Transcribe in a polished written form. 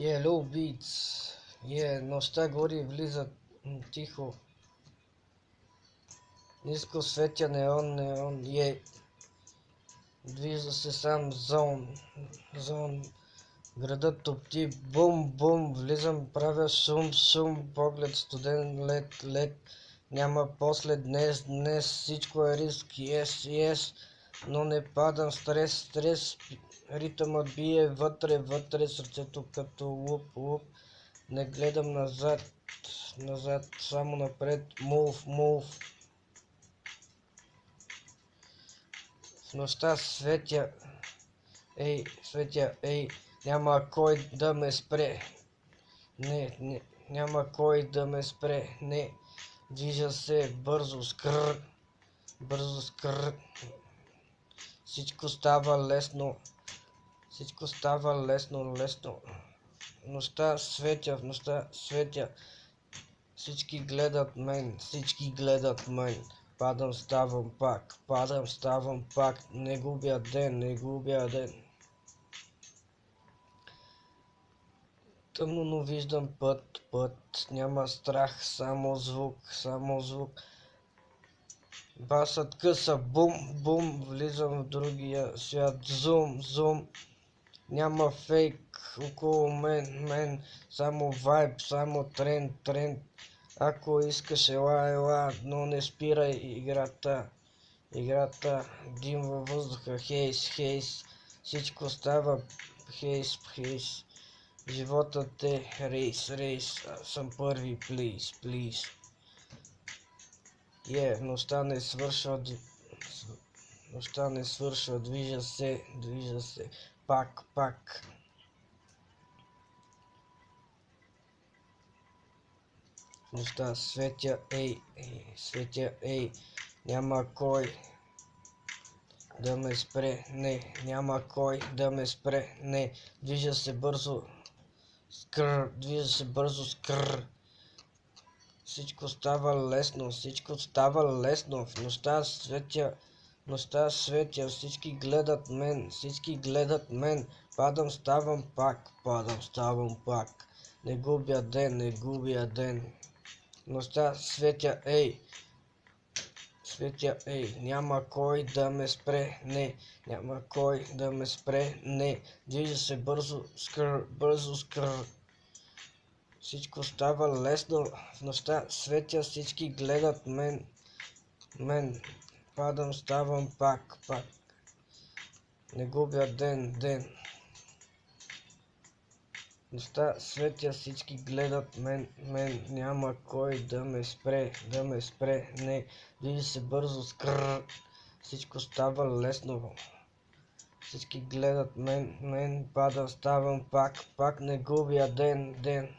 Low beats. Нощта гори влизат тихо. Ниско светя неон. Движа се сам зон. Градът топти, бум. Влизам, правя шум. Поглед студен, лед. Няма после днес. Всичко е риск, yes. Но не падам, стрес. Ритъмът бие вътре, сърцето като луп. Не гледам назад, само напред, move. В нощта светя, няма кой да ме спре. Не, няма кой да ме спре. Не, движа се бързо, скрр. Всичко става лесно. В нощта светя. Всички гледат мен. Падам, ставам пак. Не губя ден. Тъмно, но виждам път. Няма страх, само звук. Басът къса, бум. Влизам в другия свят, зум. Няма фейк около мен. Само вайб, само тренд. Ако искаш, ела, но не спирай играта. Дим във въздуха, хейс. Всичко става хейс. Животът е рейс. Съм първи, please. Нощта не свършва, движа се. Пак. Нощта светя, няма кой да ме спре, не, движа се бързо, скрр. Всичко става лесно, в нощта светя, всички гледат мен, падам, ставам пак, не губя ден. Нощта светя, няма кой да ме спре, не, движа се бързо, скрр. Всичко става лесно, в нощта светя, всички гледат мен, падам, ставам пак, не губя ден. Нощта светя, всички гледат мен, няма кой да ме спре, не, движи се бързо, скрр. Всичко става лесно, всички гледат мен, падам, ставам пак, не губя ден.